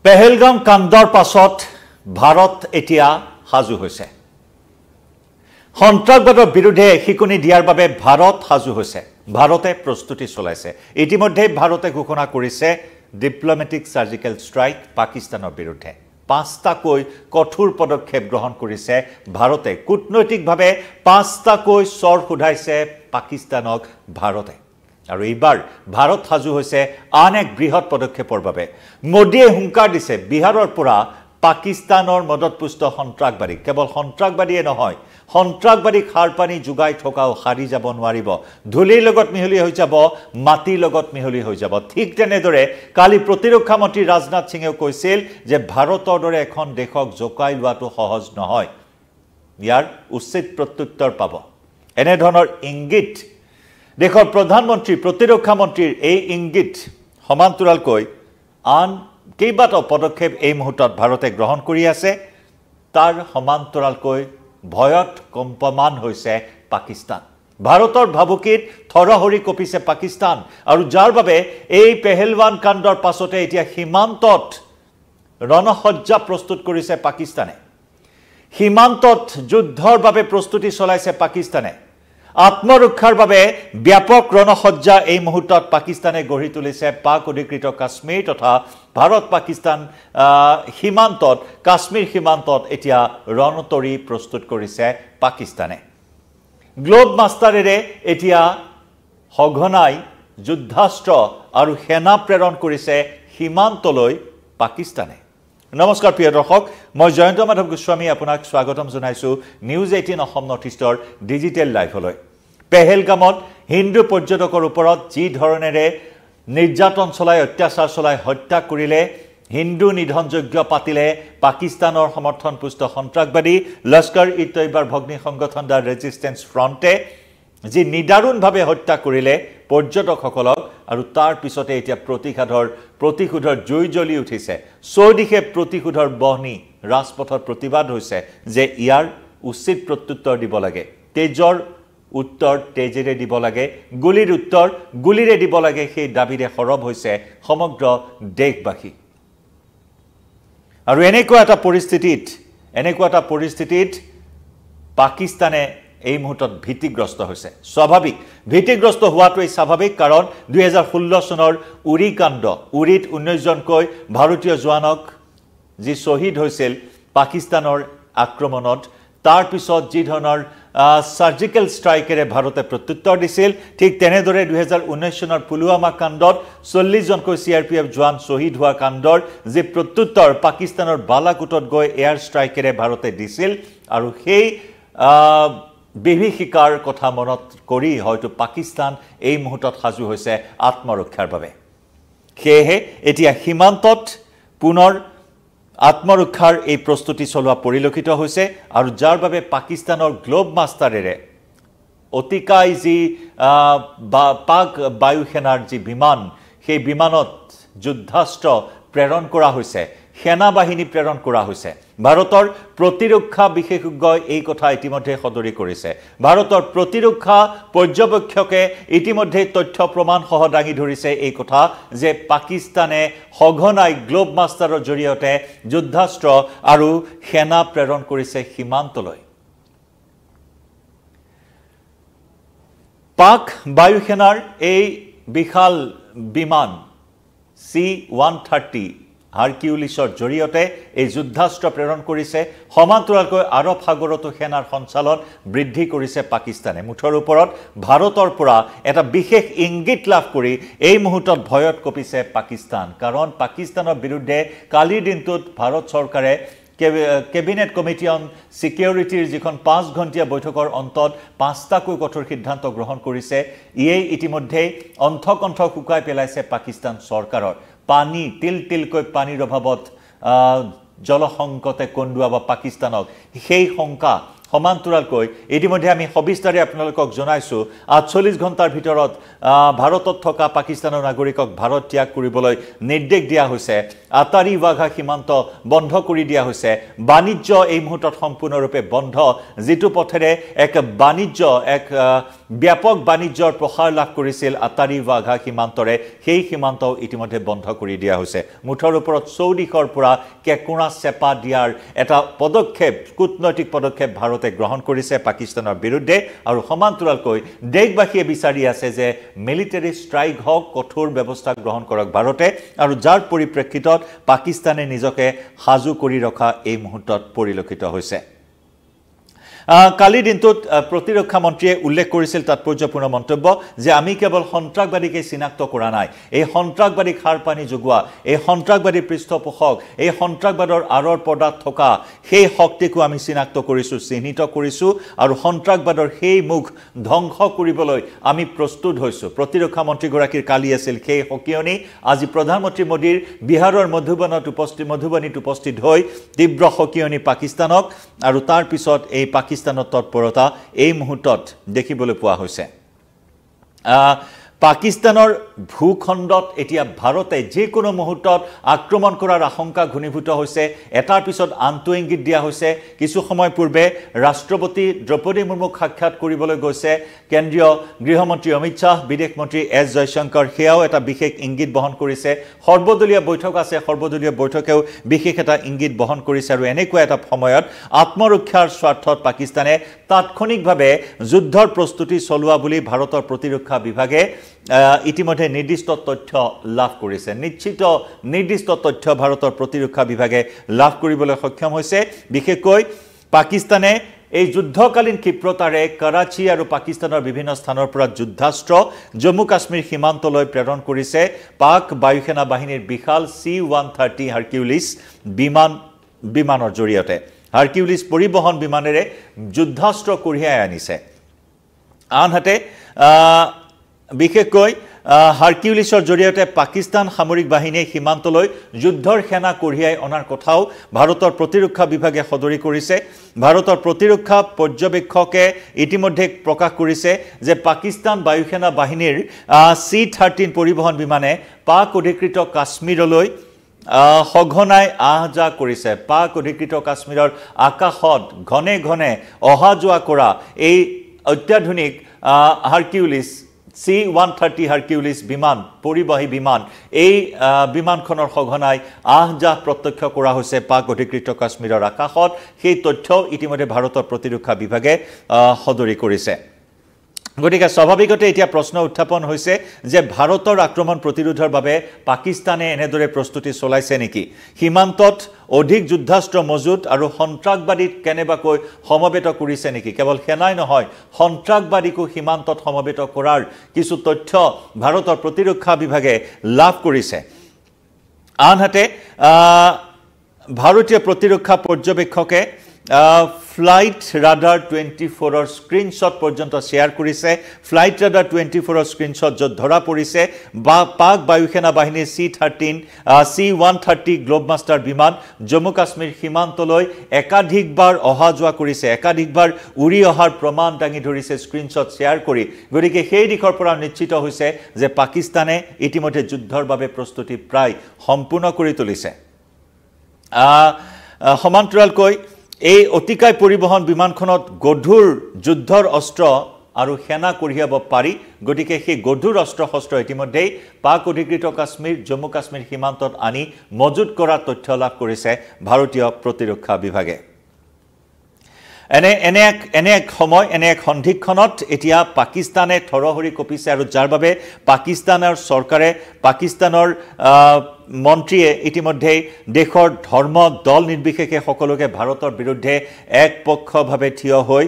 পেহেলগাম কাণ্ডৰ পাছত ভাৰত এতিয়া সাজু হৈছে সন্ত্ৰাসবাদৰ বিৰুদ্ধে শিকনি দিয়াৰ বাবে ভাৰত সাজু হৈছে ভাৰতে প্ৰস্তুতি চলাইছে ইতিমধ্যে ভাৰতে ঘোষণা কৰিছে ডিপ্লোমেটিক সাৰ্জিক্যাল স্ট্ৰাইক পাকিস্তানৰ বিৰুদ্ধে পাঁচটাকৈ কঠোৰ পদক্ষেপ গ্ৰহণ কৰিছে ভাৰতে কূটনৈতিকভাৱে পাঁচটাকৈ স্বৰ খুধাইছে পাকিস্তানক ভাৰতে আৰু এইবাৰ ভাৰত সাজু হৈছে আন এক বৃহৎ পদক্ষেপৰ বাবে মোদীয়ে হুংকাৰ দিছে বিহাৰৰ পৰা পাকিস্তানৰ মদতপুষ্ট সন্ত্ৰাসবাদী কেৱল সন্ত্ৰাসবাদীয়ে নহয় সন্ত্ৰাসবাদী খাৰপানী যোগাই থকাও হাৰি যাব নোৱাৰিব ধুলিৰ লগত মিহলি হৈ যাব মাটিৰ লগত মিহলি হৈ যাব ঠিক তেনেদৰে কালি প্ৰতিৰক্ষা মন্ত্ৰী ৰাজনাথ সিঙে কৈছিল যে ভাৰতৰ দৰে এখন দেশক জোকাই লোৱাটো সহজ নহয় ইয়াৰ উচিত প্ৰত্যুত্তৰ পাব এনে ধৰণৰ ইংগিত দেশৰ প্ৰধানমন্ত্ৰী প্ৰতিৰক্ষা মন্ত্ৰীৰ এই ইংগিত সমান্তৰালকৈ আন কেইবাটাও পদক্ষেপ এই মুহূৰ্তত ভাৰতে গ্ৰহণ কৰি আছে তাৰ সমান্তৰালকৈ ভয়ত কম্পমান হৈছে পাকিস্তান ভাৰতৰ ভাবুকিত থৰহৰি কপিছে পাকিস্তান আৰু যাৰ বাবে এই পেহেলগাম কাণ্ডৰ পাছতে এতিয়া সীমান্তত ৰণসজ্জা প্ৰস্তুত কৰিছে পাকিস্তানে সীমান্তত যুদ্ধৰ বাবে প্ৰস্তুতি চলাইছে পাকিস্তানে আত্মৰক্ষাৰ বাবে ব্যাপক ৰণসজ্জা এই মুহূৰ্তত পাকিস্তানে গঢ়ি তুলিছে পাক অধিকৃত কাশ্মীৰ তথা ভাৰত পাকিস্তান সীমান্তত কাশ্মীৰ সীমান্তত এতিয়া ৰণতৰি প্ৰস্তুত কৰিছে পাকিস্তানে গ্লোব মাষ্টাৰেৰে এতিয়া সঘনাই যুদ্ধাস্ত্ৰ আৰু সেনা প্ৰেৰণ কৰিছে সীমান্তলৈ পাকিস্তানে নমস্কাৰ প্ৰিয় দৰ্শক মই জয়ন্ত মাধৱ গোস্বামী আপোনাক স্বাগতম জনাইছো নিউজ 18 অসম নৰ্থ ইষ্টৰ ডিজিটেল লাইভলৈ পেহেলগামত হিন্দু পৰ্যটকৰ ওপৰত যি ধৰণেৰে নিৰ্যাতন চলাই অত্যাচাৰ চলাই হত্যা কৰিলে হিন্দু নিধনযোগ্য পাতিলে পাকিস্তানৰ সমৰ্থনপুষ্ট সন্ত্ৰাসবাদী লস্কৰ-ই-তৈয়বাৰ ভগ্নী সংগঠন দা ৰেজিষ্টেন্স ফ্ৰণ্টে যি নিদাৰুণভাৱে হত্যা কৰিলে পৰ্যটকসকলক আৰু তাৰ পিছতে এতিয়া প্ৰতিশোধৰ জুই জ্বলি উঠিছে চৌদিশে প্ৰতিশোধৰ বহনি ৰাজপথৰ প্ৰতিবাদ হৈছে যে ইয়াৰ উচিত প্ৰত্যুত্তৰ দিব লাগে তেজৰ উত্তৰ তেজেৰে দিব লাগে গুলিৰ উত্তৰ গুলিৰে দিব লাগে সেই দাবীৰে সৰব হৈছে সমগ্ৰ দেশবাসী আৰু এনেকুৱা এটা পৰিস্থিতিত পাকিস্তানে এই মুহূৰ্তত ভীতিগ্ৰস্ত হৈছে স্বাভাৱিক ভীতিগ্ৰস্ত হোৱাটোই স্বাভাৱিক কাৰণ 2016 চনৰ উৰি কাণ্ড উৰিত 19 জনকৈ ভাৰতীয় জোৱানক যি শহীদ হৈছিল পাকিস্তানৰ আক্ৰমণত তাৰ পিছত যি ধৰণৰ সাৰ্জিক্যাল স্ট্ৰাইকেৰে ভাৰতে প্ৰত্যুত্তৰ দিছিল ঠিক তেনেদৰে 2019 চনৰ পুলৱামা কাণ্ডত 40 জনকৈ সিআৰপিএফ জোৱান শহীদ হোৱা কাণ্ডৰ যি প্ৰত্যুত্তৰ পাকিস্তানৰ বালাকোটত গৈ এয়াৰ স্ট্ৰাইকেৰে ভাৰতে দিছিল আৰু সেই বিভীষিকাৰ কথা মনত কৰি হয়তো পাকিস্তান এই মুহূৰ্তত সাজু হৈছে আত্মৰক্ষাৰ বাবে সেয়েহে এতিয়া সীমান্তত পুনৰ আত্মৰক্ষাৰ এই প্ৰস্তুতি চলোৱা পৰিলক্ষিত হৈছে আৰু যাৰ বাবে পাকিস্তানৰ গ্লোব মাষ্টাৰেৰে অতিকাই যি পাক বায়ু সেনাৰ যি বিমান সেই বিমানত যুদ্ধাস্ত্ৰ প্ৰেৰণ কৰা হৈছে সেনা বাহিনী প্ৰেৰণ কৰা হৈছে ভাৰতৰ প্ৰতিৰক্ষা বিশেষজ্ঞই এই কথা ইতিমধ্যে সদৰি কৰিছে ভাৰতৰ প্ৰতিৰক্ষা পৰ্যবেক্ষকে ইতিমধ্যে তথ্য প্ৰমাণ সহ দাঙি ধৰিছে এই কথা যে পাকিস্তানে সঘনাই গ্লোব মাষ্টাৰৰ জৰিয়তে যুদ্ধাস্ত্ৰ আৰু সেনা প্ৰেৰণ কৰিছে সীমান্তলৈ পাক বায়ু সেনাৰ এই বিশাল বিমান C-130 হাৰকিউলিছৰ জৰিয়তে এই যুদ্ধাস্ত্ৰ প্ৰেৰণ কৰিছে সমান্তৰালকৈ আৰৱ সাগৰতো সেনাৰ সঞ্চালন বৃদ্ধি কৰিছে পাকিস্তানে মুঠৰ ওপৰত ভাৰতৰ পৰা এটা বিশেষ ইংগিত লাভ কৰি এই মুহূৰ্তত ভয়ত কপিছে পাকিস্তান কাৰণ পাকিস্তানৰ বিৰুদ্ধে কালিৰ দিনটোত ভাৰত চৰকাৰে কেবিনেট কমিটি অন সিকিউৰিটিৰ যিখন 5 ঘণ্টীয়া বৈঠকৰ অন্তত 5টাকৈ কঠোৰ সিদ্ধান্ত গ্ৰহণ কৰিছে ইয়ে ইতিমধ্যে অন্থকণ্ঠ শুকাই পেলাইছে পাকিস্তান চৰকাৰৰ পানী তিলকৈ পানীৰ অভাৱত জলসংকটে কন্দুৱাব পাকিস্তানক সেই শংকা সমান্তৰালকৈ ইতিমধ্যে আমি সবিস্তাৰে আপোনালোকক জনাইছো ৪৮ ঘণ্টাৰ ভিতৰত ভাৰতত থকা পাকিস্তানৰ নাগৰিকক ভাৰত ত্যাগ কৰিবলৈ নিৰ্দেশ দিয়া হৈছে আতাৰী ৱাঘা সীমান্ত বন্ধ কৰি দিয়া হৈছে বাণিজ্য এই মুহূৰ্তত সম্পূৰ্ণৰূপে বন্ধ যেটো পথেৰে এক বাণিজ্য এক ব্যাপক বাণিজ্যৰ প্ৰসাৰ লাভ কৰিছিল আতাৰী ৱাঘা সীমান্তৰে সেই সীমান্ত ইতিমধ্যে বন্ধ কৰি দিয়া হৈছে মুঠৰ ওপৰত চৌদিশৰ পৰা কেকুৰা চেপা দিয়াৰ এটা পদক্ষেপ কূটনৈতিক পদক্ষেপ ভাৰতে গ্ৰহণ কৰিছে পাকিস্তানৰ বিৰুদ্ধে আৰু সমান্তৰালকৈ দেশবাসীয়ে বিচাৰি আছে যে মিলিটাৰী ষ্ট্ৰাইক হওক কঠোৰ ব্যৱস্থা গ্ৰহণ কৰক ভাৰতে আৰু যাৰ পৰিপ্ৰেক্ষিতত পাকিস্তানে নিজকে সাজু কৰি ৰখা এই মুহূৰ্তত পৰিলক্ষিত হৈছে কালি দিনটোত প্ৰতিৰক্ষা মন্ত্ৰীয়ে উল্লেখ কৰিছিল তাৎপৰ্যপূৰ্ণ মন্তব্য যে আমি কেৱল সন্ত্ৰাসবাদীকে চিনাক্ত কৰা নাই এই সন্ত্ৰাসবাদীক সাৰ পানী যোগোৱা এই সন্ত্ৰাসবাদী পৃষ্ঠপোষক এই সন্ত্ৰাসবাদৰ আঁৰৰ পৰ্দাত থকা সেই শক্তিকো আমি চিনাক্ত কৰিছোঁ চিহ্নিত কৰিছোঁ আৰু সন্ত্ৰাসবাদৰ সেই মুখ ধ্বংস কৰিবলৈ আমি প্ৰস্তুত হৈছোঁ প্ৰতিৰক্ষা মন্ত্ৰীগৰাকীৰ কালি আছিল সেই সকিয়নি আজি প্ৰধানমন্ত্ৰী মোদীৰ বিহাৰৰ মধুবনীত উপস্থিত হৈ তীব্ৰ সকিয়নি পাকিস্তানক আৰু তাৰ পিছত এই পাকিস্তানৰ তৎপৰতা এই মুহূৰ্তত দেখিবলৈ পোৱা হৈছে পাকিস্তানৰ ভূখণ্ডত এতিয়া ভাৰতে যিকোনো মুহূৰ্তত আক্ৰমণ কৰাৰ আশংকা ঘনীভূত হৈছে এটাৰ পিছত আনটো ইংগিত দিয়া হৈছে কিছু সময় পূৰ্বে ৰাষ্ট্ৰপতি দ্ৰৌপদী মুৰ্মুক সাক্ষাৎ কৰিবলৈ গৈছে কেন্দ্ৰীয় গৃহমন্ত্ৰী অমিত শাহ বিদেশ মন্ত্ৰী এছ জয়শংকৰ সেয়াও এটা বিশেষ ইংগিত বহন কৰিছে সৰ্বদলীয় বৈঠক আছে সৰ্বদলীয় বৈঠকেও বিশেষ এটা ইংগিত বহন কৰিছে আৰু এনেকুৱা এটা সময়ত আত্মৰক্ষাৰ স্বাৰ্থত পাকিস্তানে তাৎক্ষণিকভাৱে যুদ্ধৰ প্ৰস্তুতি চলোৱা বুলি ভাৰতৰ প্ৰতিৰক্ষা বিভাগে ইতিমধ্যে নিৰ্দিষ্ট তথ্য লাভ কৰিছে নিশ্চিত নিৰ্দিষ্ট তথ্য ভাৰতৰ প্ৰতিৰক্ষা বিভাগে লাভ কৰিবলৈ সক্ষম হৈছে বিশেষকৈ পাকিস্তানে এই যুদ্ধকালীন ক্ষিপ্ৰতাৰে কৰাচী আৰু পাকিস্তানৰ বিভিন্ন স্থানৰ পৰা যুদ্ধাস্ত্ৰ জম্মু কাশ্মীৰ সীমান্তলৈ প্ৰেৰণ কৰিছে পাক বায়ুসেনা বাহিনীৰ বিশাল C-130 হাৰকিউলিছ বিমানৰ জৰিয়তে হাৰকিউলিছ পৰিবহন বিমানেৰে যুদ্ধাস্ত্ৰ কঢ়িয়াই আনিছে আনহাতে বিশেষকৈ হাৰকিউলিছৰ জৰিয়তে পাকিস্তান সামৰিক বাহিনীয়ে সীমান্তলৈ যুদ্ধৰ সেনা কঢ়িয়াই অনাৰ কথাও ভাৰতৰ প্ৰতিৰক্ষা বিভাগে সদৰি কৰিছে ভাৰতৰ প্ৰতিৰক্ষা পৰ্যবেক্ষকে ইতিমধ্যে প্ৰকাশ কৰিছে যে পাকিস্তান বায়ুসেনা বাহিনীৰ C-13 পৰিবহন বিমানে পাক অধিকৃত কাশ্মীৰলৈ সঘনাই আহযা কৰিছে পাক অধিকৃত কাশ্মীৰৰ আকাশত ঘনে ঘনে অহা যোৱা কৰা এই অত্যাধুনিক হাৰকিউলিছ C-130 হাৰকিউলিছ বিমান পৰিবাহী বিমান এই বিমানখনৰ সঘনাই আহযা প্ৰত্যক্ষ কৰা হৈছে পাক অধিকৃত কাশ্মীৰৰ আকাশত সেই তথ্য ইতিমধ্যে ভাৰতৰ প্ৰতিৰক্ষা বিভাগে সদৰি কৰিছে গতিকে স্বাভাৱিকতে এতিয়া প্ৰশ্ন উত্থাপন হৈছে যে ভাৰতৰ আক্ৰমণ প্ৰতিৰোধৰ বাবে পাকিস্তানে এনেদৰে প্ৰস্তুতি চলাইছে নেকি সীমান্তত অধিক যুদ্ধাস্ত্ৰ মজুত আৰু সন্ত্ৰাসবাদীক কেনেবাকৈ সমবেত কৰিছে নেকি কেৱল সেনাই নহয় সন্ত্ৰাসবাদীকো সীমান্তত সমবেত কৰাৰ কিছু তথ্য ভাৰতৰ প্ৰতিৰক্ষা বিভাগে লাভ কৰিছে আনহাতে ভাৰতীয় প্ৰতিৰক্ষা পৰ্যবেক্ষকে ফ্লাইট ৰাডাৰ 24ৰ স্ক্ৰিনশ্বট পৰ্যন্ত শেয়াৰ কৰিছে ফ্লাইট ৰাডাৰ 24ৰ স্ক্ৰিনশ্বট য'ত ধৰা পৰিছে পাক বায়ুসেনা বাহিনীৰ C-130 গ্লোবমাষ্টাৰ বিমান জম্মু কাশ্মীৰ সীমান্তলৈ একাধিকবাৰ অহা যোৱা কৰিছে একাধিকবাৰ উৰি অহাৰ প্ৰমাণ দাঙি ধৰিছে স্ক্ৰিনশ্বট শেয়াৰ কৰি গতিকে সেই দিশৰ পৰা নিশ্চিত হৈছে যে পাকিস্তানে ইতিমধ্যে যুদ্ধৰ বাবে প্ৰস্তুতি প্ৰায় সম্পূৰ্ণ কৰি তুলিছে সমান্তৰালকৈ এই অতিকায় পৰিবহন বিমানখনত গধুৰ যুদ্ধৰ অস্ত্ৰ আৰু সেনা কঢ়িয়াব পাৰি গতিকে সেই গধুৰ অস্ত্ৰ শস্ত্ৰ ইতিমধ্যেই পাক অধিকৃত কাশ্মীৰ জম্মু কাশ্মীৰ সীমান্তত আনি মজুত কৰা তথ্য লাভ কৰিছে ভাৰতীয় প্ৰতিৰক্ষা বিভাগে এনে এক সময় এনে এক সন্ধিক্ষণত এতিয়া পাকিস্তানে থৰহৰি কপিছে আৰু যাৰ বাবে পাকিস্তানৰ চৰকাৰে পাকিস্তানৰ মন্ত্ৰীয়ে ইতিমধ্যে দেশৰ ধৰ্ম দল নিৰ্বিশেষে সকলোকে ভাৰতৰ বিৰুদ্ধে একপক্ষভাৱে থিয় হৈ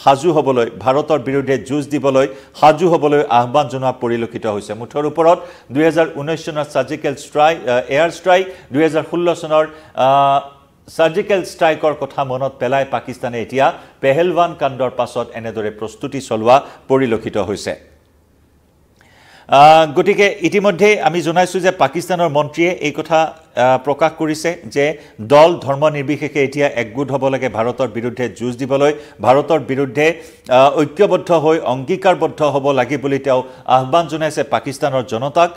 সাজু হ'বলৈ ভাৰতৰ বিৰুদ্ধে যুঁজ দিবলৈ সাজু হ'বলৈ আহ্বান জনোৱা পৰিলক্ষিত হৈছে মুঠৰ ওপৰত 2019 চনৰ সাৰ্জিকেল ষ্ট্ৰাইক এয়াৰ ষ্ট্ৰাইক 2016 চনৰ সাৰ্জিকেল ষ্ট্ৰাইকৰ কথা মনত পেলাই পাকিস্তানে এতিয়া পেহেলৱান কাণ্ডৰ পাছত এনেদৰে প্ৰস্তুতি চলোৱা পৰিলক্ষিত হৈছে গতিকে ইতিমধ্যে আমি জনাইছোঁ যে পাকিস্তানৰ মন্ত্ৰীয়ে এই কথা প্ৰকাশ কৰিছে যে দল ধৰ্ম নিৰ্বিশেষে এতিয়া একগোট হ'ব লাগে ভাৰতৰ বিৰুদ্ধে যুঁজ দিবলৈ ভাৰতৰ বিৰুদ্ধে ঐক্যবদ্ধ হৈ অংগীকাৰবদ্ধ হ'ব লাগে বুলি তেওঁ আহ্বান জনাইছে পাকিস্তানৰ জনতাক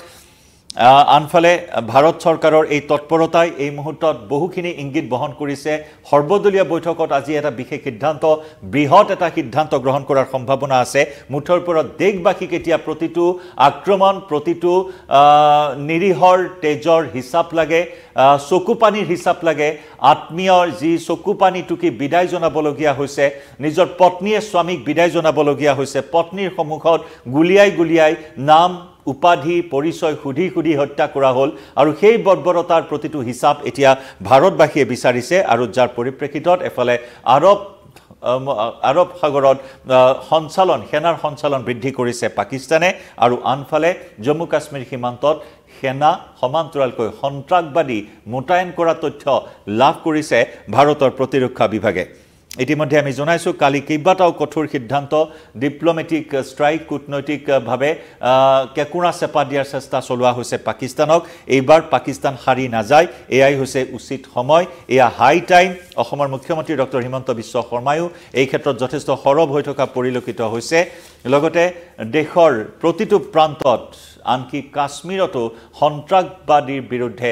আনফালে ভাৰত চৰকাৰৰ এই তৎপৰতাই এই মুহূৰ্তত বহুখিনি ইংগিত বহন কৰিছে সৰ্বদলীয় বৈঠকত আজি এটা বিশেষ সিদ্ধান্ত বৃহৎ এটা সিদ্ধান্ত গ্ৰহণ কৰাৰ সম্ভাৱনা আছে মুঠৰ ওপৰত দেশবাসীক এতিয়া প্ৰতিটো আক্ৰমণ প্ৰতিটো নিৰীহৰ তেজৰ হিচাপ লাগে চকুপানীৰ হিচাপ লাগে আত্মীয়ৰ যি চকুপানী টুকি বিদায় জনাবলগীয়া হৈছে নিজৰ পত্নীয়ে স্বামীক বিদায় জনাবলগীয়া হৈছে পত্নীৰ সন্মুখত গুলিয়াই নাম উপাধি পৰিচয় সুধি হত্যা কৰা হ'ল আৰু সেই বৰ্বৰতাৰ প্ৰতিটো হিচাপ এতিয়া ভাৰতবাসীয়ে বিচাৰিছে আৰু যাৰ পৰিপ্ৰেক্ষিতত এফালে আৰব সাগৰত সেনাৰ সঞ্চালন বৃদ্ধি কৰিছে পাকিস্তানে আৰু আনফালে জম্মু কাশ্মীৰ সীমান্তত সেনা সমান্তৰালকৈ সন্ত্ৰাসবাদী মোতায়েন কৰা তথ্য লাভ কৰিছে ভাৰতৰ প্ৰতিৰক্ষা বিভাগে ইতিমধ্যে আমি জনাইছোঁ কালি কেইবাটাও কঠোৰ সিদ্ধান্ত ডিপ্লমেটিক ষ্ট্ৰাইক কূটনৈতিকভাৱে কেকুৰা চেপা দিয়াৰ চেষ্টা চলোৱা হৈছে পাকিস্তানক এইবাৰ পাকিস্তান হাৰি নাযায় এয়াই হৈছে উচিত সময় এয়া হাই টাইম অসমৰ মুখ্যমন্ত্ৰী ডক্টৰ হিমন্ত বিশ্ব শৰ্মায়ো এই ক্ষেত্ৰত যথেষ্ট সৰব হৈ থকা পৰিলক্ষিত হৈছে লগতে দেশৰ প্ৰতিটো প্ৰান্তত আনকি কাশ্মীৰতো সন্ত্ৰাসবাদীৰ বিৰুদ্ধে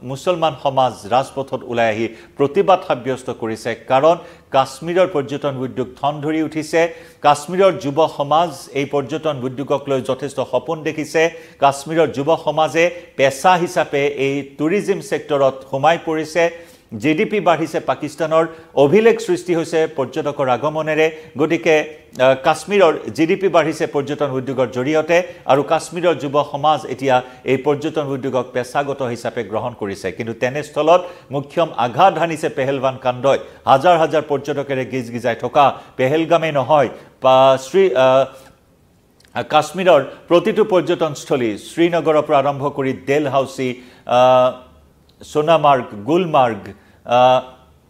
মুছলমান সমাজ ৰাজপথত ওলাই আহি প্ৰতিবাদ সাব্যস্ত কৰিছে কাৰণ কাশ্মীৰৰ পৰ্যটন উদ্যোগ থন ধৰি উঠিছে কাশ্মীৰৰ যুৱ সমাজ এই পৰ্যটন উদ্যোগক লৈ যথেষ্ট সপোন দেখিছে কাশ্মীৰৰ যুৱ সমাজে পেছা হিচাপে এই টুৰিজিম সেক্টৰত সোমাই পৰিছে জিডিপি বাঢ়িছে পাকিস্তানৰ অভিলেখ সৃষ্টি হৈছে পৰ্যটকৰ আগমনেৰে গতিকে কাশ্মীৰৰ জিডিপি বাঢ়িছে পৰ্যটন উদ্যোগৰ জৰিয়তে আৰু কাশ্মীৰৰ যুৱ সমাজ এতিয়া এই পৰ্যটন উদ্যোগক পেছাগত হিচাপে গ্ৰহণ কৰিছে কিন্তু তেনেস্থলত মুখ্যম আঘাত হানিছে পেহেলগাম কাণ্ডই হাজাৰ হাজাৰ পৰ্যটকেৰে গিজগিজাই থকা পেহেলগামে নহয় কাশ্মীৰৰ প্ৰতিটো পৰ্যটনস্থলী শ্ৰীনগৰৰ পৰা আৰম্ভ কৰি ডেলহাউচি সোনামাৰ্গ গুলমাৰ্গ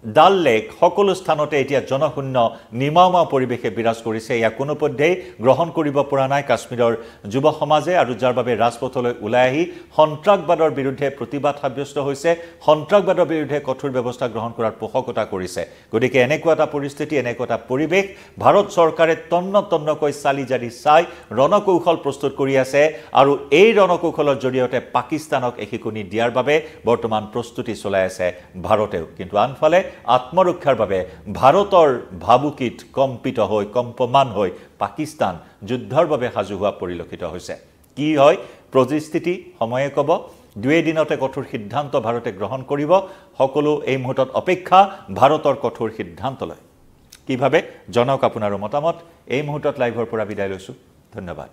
ডাল লেক সকলো স্থানতে এতিয়া জনশূন্য নিমাওমা পৰিৱেশে বিৰাজ কৰিছে ইয়া কোনোপধ্যেই গ্ৰহণ কৰিব পৰা নাই কাশ্মীৰৰ যুৱ সমাজে আৰু যাৰ বাবে ৰাজপথলৈ ওলাই আহি সন্ত্ৰাসবাদৰ বিৰুদ্ধে প্ৰতিবাদ সাব্যস্ত হৈছে সন্ত্ৰাসবাদৰ বিৰুদ্ধে কঠোৰ ব্যৱস্থা গ্ৰহণ কৰাৰ পোষকতা কৰিছে গতিকে এনেকুৱা এটা পৰিস্থিতি এনেকুৱা এটা পৰিৱেশ ভাৰত চৰকাৰে তন্নকৈ চালি জাৰি চাই ৰণকৌশল প্ৰস্তুত কৰি আছে আৰু এই ৰণকৌশলৰ জৰিয়তে পাকিস্তানক এশিকনি দিয়াৰ বাবে বৰ্তমান প্ৰস্তুতি চলাই আছে ভাৰতেও কিন্তু আনফালে আত্মৰক্ষাৰ বাবে ভাৰতৰ ভাবুকিত কম্পমান হৈ পাকিস্তান যুদ্ধৰ বাবে সাজু হোৱা পৰিলক্ষিত হৈছে কি হয় পৰিস্থিতি সময়ে ক'ব দুই দিনতে কঠোৰ সিদ্ধান্ত ভাৰতে গ্ৰহণ কৰিব সকলো এই মুহূৰ্তত অপেক্ষা ভাৰতৰ কঠোৰ সিদ্ধান্তলৈ কিভাৱে জনাওক আপোনাৰ মতামত এই মুহূৰ্তত লাইভৰ পৰা বিদায় লৈছো ধন্যবাদ